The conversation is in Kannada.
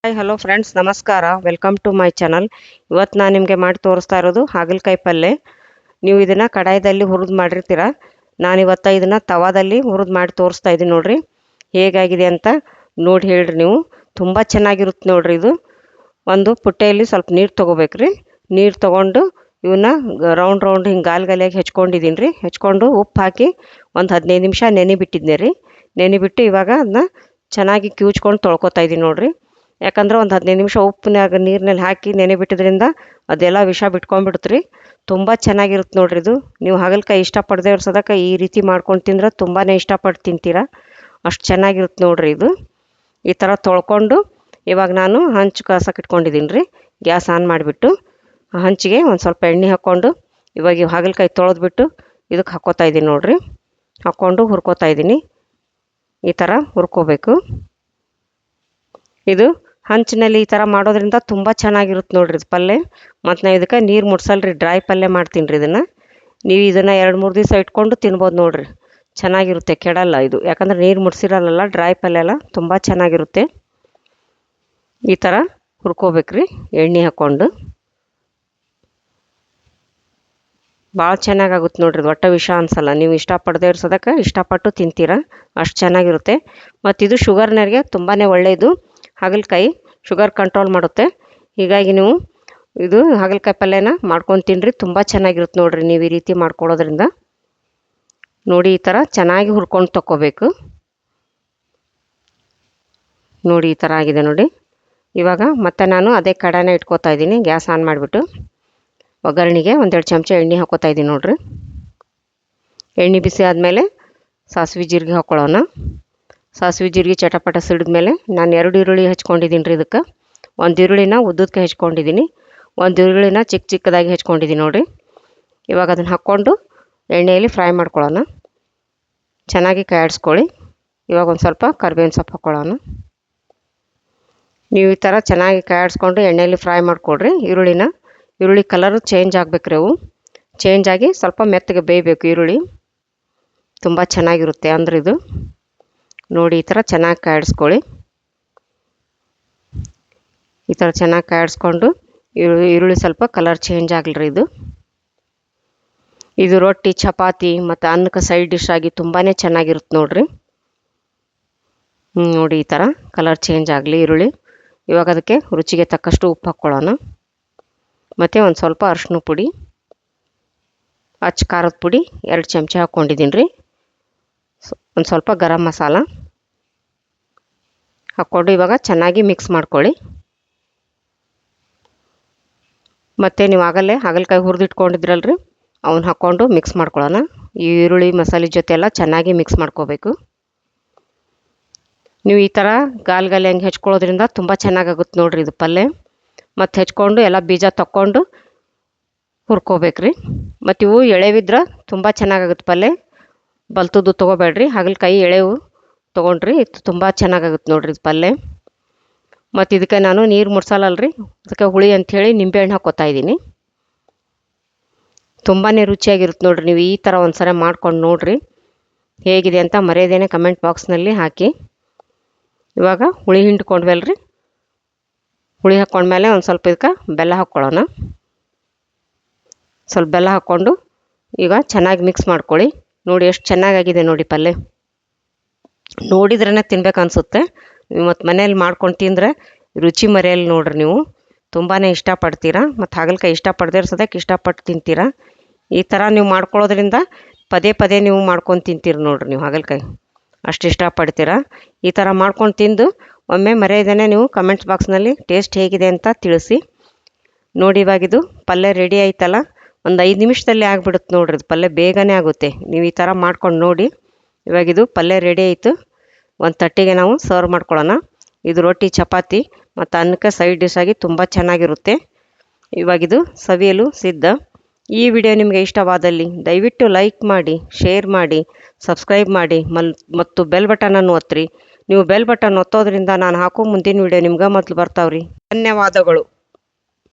ಹಾಯ್ ಹಲೋ ಫ್ರೆಂಡ್ಸ್, ನಮಸ್ಕಾರ. Welcome to my channel. ಇವತ್ತು ನಾನು ನಿಮಗೆ ಮಾಡಿ ತೋರಿಸ್ತಾ ಇರೋದು ಹಾಗಲಕಾಯಿ ಪಲ್ಯ. ನೀವು ಇದನ್ನು ಕಡಾಯಿದಲ್ಲಿ ಹುರಿದು ಮಾಡಿರ್ತೀರ. ನಾನಿವತ್ತು ಇದನ್ನು ತವಾದಲ್ಲಿ ಹುರಿದು ಮಾಡಿ ತೋರಿಸ್ತಾ ಇದ್ದೀನಿ. ನೋಡಿರಿ ಹೇಗಾಗಿದೆ ಅಂತ ನೋಡಿ ಹೇಳ್ರಿ. ನೀವು ತುಂಬ ಚೆನ್ನಾಗಿರುತ್ತೆ ನೋಡಿರಿ. ಇದು ಒಂದು ಪುಟ್ಟೆಯಲ್ಲಿ ಸ್ವಲ್ಪ ನೀರು ತೊಗೋಬೇಕ್ರಿ. ನೀರು ತೊಗೊಂಡು ಇವನ್ನ ರೌಂಡ್ ಹಿಂಗೆ ಗಾಲಿಯಾಗಿ ಹೆಚ್ಕೊಂಡಿದ್ದೀನಿ ರೀ. ಹೆಚ್ಕೊಂಡು ಉಪ್ಪು ಹಾಕಿ ಒಂದು 15 ನಿಮಿಷ ನೆನೆಬಿಟ್ಟಿದ್ದೆ ರೀ. ನೆನೆಬಿಟ್ಟು ಇವಾಗ ಅದನ್ನ ಚೆನ್ನಾಗಿ ಕಿವುಚ್ಕೊಂಡು ತೊಳ್ಕೊತಾ ಇದ್ದೀನಿ ನೋಡಿರಿ. ಯಾಕಂದ್ರೆ ಒಂದು 15 ನಿಮಿಷ ಉಪ್ಪಿನಾಗ ನೀರಿನಲ್ಲಿ ಹಾಕಿ ನೆನೆ ಬಿಟ್ಟಿದ್ರಿಂದ ಅದೆಲ್ಲ ವಿಷ ಬಿಟ್ಕೊಂಡ್ಬಿಡುತ್ತೆ ರೀ. ತುಂಬ ಚೆನ್ನಾಗಿರುತ್ತೆ ನೋಡಿರಿ. ಇದು ನೀವು ಹಾಗಲಕಾಯಿ ಇಷ್ಟಪಡದೆ ಇರೋ ಸದಕ್ಕೆ ಈ ರೀತಿ ಮಾಡ್ಕೊಂಡು ತಿಂದ್ರೆ ತುಂಬಾ ಇಷ್ಟಪಟ್ಟು ತಿಂತೀರ. ಅಷ್ಟು ಚೆನ್ನಾಗಿರುತ್ತೆ ನೋಡಿರಿ. ಇದು ಈ ಥರ ತೊಳ್ಕೊಂಡು ಇವಾಗ ನಾನು ಹಂಚು ಕಾಸಕ್ಕೆ ಇಟ್ಕೊಂಡಿದ್ದೀನಿ ರೀ. ಗ್ಯಾಸ್ ಆನ್ ಮಾಡಿಬಿಟ್ಟು ಹಂಚಿಗೆ ಒಂದು ಸ್ವಲ್ಪ ಎಣ್ಣೆ ಹಾಕ್ಕೊಂಡು ಇವಾಗ ಹಾಗಲಕಾಯಿ ತೊಳೆದ್ಬಿಟ್ಟು ಇದಕ್ಕೆ ಹಾಕ್ಕೋತಾ ಇದ್ದೀನಿ ನೋಡಿರಿ. ಹಾಕ್ಕೊಂಡು ಹುರ್ಕೋತಾ ಇದ್ದೀನಿ. ಈ ಥರ ಹುರ್ಕೋಬೇಕು. ಇದು ಹಂಚಿನಲ್ಲಿ ಈ ಥರ ಮಾಡೋದ್ರಿಂದ ತುಂಬ ಚೆನ್ನಾಗಿರುತ್ತೆ ನೋಡಿರಿ ಇದು ಪಲ್ಯ. ಮತ್ತು ನಾನು ಇದಕ್ಕೆ ನೀರು ಮುಡ್ಸಲ್ರಿ, ಡ್ರೈ ಪಲ್ಯ ಮಾಡ್ತೀನಿ ರೀ. ನೀವು ಇದನ್ನು 2-3 ದಿವಸ ಇಟ್ಕೊಂಡು ತಿನ್ಬೋದು ನೋಡಿರಿ. ಚೆನ್ನಾಗಿರುತ್ತೆ, ಕೆಡಲ್ಲ ಇದು. ಯಾಕಂದ್ರೆ ನೀರು ಮುಡ್ಸಿರಲ್ಲ, ಡ್ರೈ ಪಲ್ಯ ಎಲ್ಲ ತುಂಬ ಚೆನ್ನಾಗಿರುತ್ತೆ. ಈ ಥರ ಹುರ್ಕೋಬೇಕ್ರಿ ಎಣ್ಣೆ ಹಾಕ್ಕೊಂಡು. ಭಾಳ ಚೆನ್ನಾಗಾಗುತ್ತೆ ನೋಡಿರಿ. ಇದು ಒಟ್ಟ ವಿಷ ಅನ್ಸಲ್ಲ. ನೀವು ಇಷ್ಟಪಡದೆ ಇರ್ಸೋದಕ್ಕೆ ಇಷ್ಟಪಟ್ಟು ತಿಂತೀರ. ಅಷ್ಟು ಚೆನ್ನಾಗಿರುತ್ತೆ. ಮತ್ತು ಇದು ಶುಗರ್ನವ್ರಿಗೆ ತುಂಬಾ ಒಳ್ಳೆಯದು. ಹಾಗಲಕಾಯಿ ಶುಗರ್ ಕಂಟ್ರೋಲ್ ಮಾಡುತ್ತೆ. ಹೀಗಾಗಿ ನೀವು ಇದು ಹಾಗಲಕಾಯಿ ಪಲ್ಯನ ಮಾಡ್ಕೊಂಡು ತಿನ್ನಿರಿ. ತುಂಬ ಚೆನ್ನಾಗಿರುತ್ತೆ ನೋಡಿರಿ ನೀವು ಈ ರೀತಿ ಮಾಡ್ಕೊಳ್ಳೋದ್ರಿಂದ. ನೋಡಿ ಈ ಥರ ಚೆನ್ನಾಗಿ ಹುರ್ಕೊಂಡು ತಕ್ಕೋಬೇಕು. ನೋಡಿ ಈ ಥರ ಆಗಿದೆ ನೋಡಿ. ಇವಾಗ ಮತ್ತೆ ನಾನು ಅದೇ ಕಡಾಯಿನ ಇಟ್ಕೋತಾ ಇದ್ದೀನಿ. ಗ್ಯಾಸ್ ಆನ್ ಮಾಡಿಬಿಟ್ಟು ಒಗ್ಗರಣೆಗೆ 1-2 ಚಮಚ ಎಣ್ಣೆ ಹಾಕ್ಕೋತಾ ಇದ್ದೀನಿ ನೋಡಿರಿ. ಎಣ್ಣೆ ಬಿಸಿ ಆದಮೇಲೆ ಸಾಸಿವೆ ಜೀರಿಗೆ ಹಾಕ್ಕೊಳ್ಳೋಣ. ಸಾಸಿವೆ ಜೀರಿಗೆ ಚಟಪಟ ಸಿಡಿದ್ಮೇಲೆ ನಾನು 2 ಈರುಳ್ಳಿ ಹೆಚ್ಕೊಂಡಿದ್ದೀನಿ ರೀ. ಇದಕ್ಕೆ ಒಂದು ಈರುಳ್ಳಿನ ಉದ್ದಕ್ಕೆ ಹೆಚ್ಕೊಂಡಿದ್ದೀನಿ, ಒಂದು ಈರುಳ್ಳಿನ ಚಿಕ್ಕದಾಗಿ ಹೆಚ್ಕೊಂಡಿದ್ದೀನಿ ನೋಡಿರಿ. ಇವಾಗ ಅದನ್ನು ಹಾಕ್ಕೊಂಡು ಎಣ್ಣೆಯಲ್ಲಿ ಫ್ರೈ ಮಾಡ್ಕೊಳ್ಳೋಣ. ಚೆನ್ನಾಗಿ ಕಾಯಿಸ್ಕೊಳ್ಳಿ. ಇವಾಗ ಒಂದು ಸ್ವಲ್ಪ ಕರಿಬೇವಿನ ಸೊಪ್ಪು ಹಾಕ್ಕೊಳ್ಳೋಣ. ನೀವು ಈ ಥರ ಚೆನ್ನಾಗಿ ಕಾಯಿಸ್ಕೊಂಡು ಎಣ್ಣೆಯಲ್ಲಿ ಫ್ರೈ ಮಾಡಿಕೊಡ್ರಿ. ಈರುಳ್ಳಿ ಕಲರು ಚೇಂಜ್ ಆಗಬೇಕ್ರಿ. ಅವು ಚೇಂಜ್ ಆಗಿ ಸ್ವಲ್ಪ ಮೆತ್ತಗೆ ಬೇಯಬೇಕು ಈರುಳ್ಳಿ. ತುಂಬ ಚೆನ್ನಾಗಿರುತ್ತೆ ಅಂದ್ರೆ ಇದು. ನೋಡಿ ಈ ಥರ ಚೆನ್ನಾಗಿ ಕಾಯಿಸ್ಕೊಳ್ಳಿ. ಈ ಥರ ಚೆನ್ನಾಗಿ ಕಾಯಿಸ್ಕೊಂಡು ಈರುಳ್ಳಿ ಸ್ವಲ್ಪ ಕಲರ್ ಚೇಂಜ್ ಆಗಲ್ರಿ. ಇದು ರೊಟ್ಟಿ, ಚಪಾತಿ ಮತ್ತು ಅನ್ನಕ್ಕೆ ಸೈಡ್ ಡಿಶ್ ಆಗಿ ತುಂಬಾ ಚೆನ್ನಾಗಿರುತ್ತೆ ನೋಡಿರಿ. ನೋಡಿ ಈ ಥರ ಕಲರ್ ಚೇಂಜ್ ಆಗಲಿ ಈರುಳ್ಳಿ. ಇವಾಗ ಅದಕ್ಕೆ ರುಚಿಗೆ ತಕ್ಕಷ್ಟು ಉಪ್ಪು ಹಾಕ್ಕೊಳ್ಳೋಣ. ಮತ್ತು ಒಂದು ಸ್ವಲ್ಪ ಅರಿಶಿನ ಪುಡಿ, ಖಾರದ ಪುಡಿ 2 ಚಮಚ ಹಾಕ್ಕೊಂಡಿದ್ದೀನಿ ರೀ. ಒಂದು ಸ್ವಲ್ಪ ಗರಂ ಮಸಾಲ ಹಾಕ್ಕೊಂಡು ಇವಾಗ ಚೆನ್ನಾಗಿ ಮಿಕ್ಸ್ ಮಾಡ್ಕೊಳ್ಳಿ. ಮತ್ತು ನೀವು ಆಗಲೇ ಹಾಗಲಕಾಯಿ ಹುರಿದಿಟ್ಕೊಂಡಿದ್ರಲ್ರಿ, ಅವನ್ನ ಹಾಕ್ಕೊಂಡು ಮಿಕ್ಸ್ ಮಾಡ್ಕೊಳ್ಳೋಣ. ಈ ಈರುಳ್ಳಿ ಮಸಾಲೆ ಜೊತೆ ಎಲ್ಲ ಚೆನ್ನಾಗಿ ಮಿಕ್ಸ್ ಮಾಡ್ಕೋಬೇಕು. ನೀವು ಈ ಥರ ಗಾಲಿ ಹಂಗೆ ಹೆಚ್ಕೊಳ್ಳೋದ್ರಿಂದ ತುಂಬ ಚೆನ್ನಾಗಾಗುತ್ತೆ ನೋಡಿರಿ ಇದು ಪಲ್ಯ. ಮತ್ತು ಹೆಚ್ಕೊಂಡು ಎಲ್ಲ ಬೀಜ ತಕ್ಕೊಂಡು ಹುರ್ಕೋಬೇಕ್ರಿ. ಮತ್ತು ಇವು ಎಳೆವಿದ್ರೆ ತುಂಬ ಚೆನ್ನಾಗಾಗುತ್ತೆ ಪಲ್ಯ. ಬಲ್ತದ್ದು ತೊಗೋಬೇಡ್ರಿ, ಹಾಗಲಕಾಯಿ ಎಳೆವು ತೊಗೊಂಡ್ರಿ ಇದು ತುಂಬ ಚೆನ್ನಾಗಾಗುತ್ತೆ ನೋಡಿರಿ ಇದು ಪಲ್ಯ. ಮತ್ತು ಇದಕ್ಕೆ ನಾನು ನೀರು ಮುಡ್ಸಲ್ಲಲ್ರಿ, ಅದಕ್ಕೆ ಹುಳಿ ಅಂಥೇಳಿ ನಿಂಬೆಹಣ್ಣು ಹಾಕ್ಕೋತಾ ಇದ್ದೀನಿ. ತುಂಬಾ ರುಚಿಯಾಗಿರುತ್ತೆ ನೋಡಿರಿ. ನೀವು ಈ ಥರ ಒಂದು ಸಲ ಮಾಡ್ಕೊಂಡು ನೋಡಿರಿ ಹೇಗಿದೆ ಅಂತ ಮರೆಯದೇನೆ ಕಮೆಂಟ್ ಬಾಕ್ಸ್ನಲ್ಲಿ ಹಾಕಿ. ಇವಾಗ ಹುಳಿ ಹಿಂಡ್ಕೊಂಡ್ವಲ್ರಿ, ಹುಳಿ ಹಾಕ್ಕೊಂಡ್ಮೇಲೆ ಒಂದು ಸ್ವಲ್ಪ ಇದಕ್ಕೆ ಬೆಲ್ಲ ಹಾಕ್ಕೊಳ್ಳೋಣ. ಸ್ವಲ್ಪ ಬೆಲ್ಲ ಹಾಕ್ಕೊಂಡು ಈಗ ಚೆನ್ನಾಗಿ ಮಿಕ್ಸ್ ಮಾಡ್ಕೊಳ್ಳಿ. ನೋಡಿ ಎಷ್ಟು ಚೆನ್ನಾಗಾಗಿದೆ ನೋಡಿ ಪಲ್ಯ. ನೋಡಿದ್ರೇ ತಿನ್ಬೇಕು ಅನಿಸುತ್ತೆ. ನೀವು ಮತ್ತು ಮನೇಲಿ ಮಾಡ್ಕೊಂಡು ತಿಂದರೆ ರುಚಿ ಮರೆಯಲ್ಲಿ ನೋಡ್ರಿ. ನೀವು ತುಂಬಾ ಇಷ್ಟಪಡ್ತೀರಾ. ಮತ್ತು ಹಾಗಲಕಾಯಿ ಇಷ್ಟಪಡದೇ ಇರ್ಸೋದಕ್ಕೆ ಇಷ್ಟಪಟ್ಟು ತಿಂತೀರಾ. ಈ ಥರ ನೀವು ಮಾಡ್ಕೊಳ್ಳೋದ್ರಿಂದ ಪದೇ ನೀವು ಮಾಡ್ಕೊಂಡು ತಿಂತೀರಿ ನೋಡಿರಿ. ನೀವು ಹಾಗಲಕಾಯಿ ಅಷ್ಟು ಇಷ್ಟಪಡ್ತೀರಾ. ಈ ಥರ ಮಾಡ್ಕೊಂಡು ತಿಂದು ಒಮ್ಮೆ ಮರೆಯದೇನೆ ನೀವು ಕಮೆಂಟ್ಸ್ ಬಾಕ್ಸ್ನಲ್ಲಿ ಟೇಸ್ಟ್ ಹೇಗಿದೆ ಅಂತ ತಿಳಿಸಿ. ನೋಡಿ ಇವಾಗಿದು ಪಲ್ಯ ರೆಡಿ ಆಯ್ತಲ್ಲ. ಒಂದು 5 ನಿಮಿಷದಲ್ಲಿ ಆಗಿಬಿಡುತ್ತೆ ನೋಡಿರಿ. ಇದು ಪಲ್ಯ ಬೇಗನೆ ಆಗುತ್ತೆ. ನೀವು ಈ ಥರ ಮಾಡ್ಕೊಂಡು ನೋಡಿ. ಇವಾಗಿದು ಪಲ್ಯ ರೆಡಿ ಆಯಿತು. ಒಂದು ತಟ್ಟೆಗೆ ನಾವು ಸರ್ವ್ ಮಾಡ್ಕೊಳ್ಳೋಣ. ಇದು ರೊಟ್ಟಿ, ಚಪಾತಿ ಮತ್ತು ಅನ್ನಕ್ಕೆ ಸೈಡ್ ಡಿಶ್ ಆಗಿ ತುಂಬ ಚೆನ್ನಾಗಿರುತ್ತೆ. ಇವಾಗಿದು ಸವಿಯಲು ಸಿದ್ಧ. ಈ ವಿಡಿಯೋ ನಿಮಗೆ ಇಷ್ಟವಾದಲ್ಲಿ ದಯವಿಟ್ಟು ಲೈಕ್ ಮಾಡಿ, ಶೇರ್ ಮಾಡಿ, ಸಬ್ಸ್ಕ್ರೈಬ್ ಮಾಡಿ ಮತ್ತು ಬೆಲ್ ಬಟನನ್ನು ಒತ್ತಿರಿ. ನೀವು ಬೆಲ್ ಬಟನ್ ಒತ್ತೋದ್ರಿಂದ ನಾನು ಹಾಕೋ ಮುಂದಿನ ವಿಡಿಯೋ ನಿಮ್ಗೆ ಮೊದಲು ಬರ್ತಾವ್ರಿ. ಧನ್ಯವಾದಗಳು.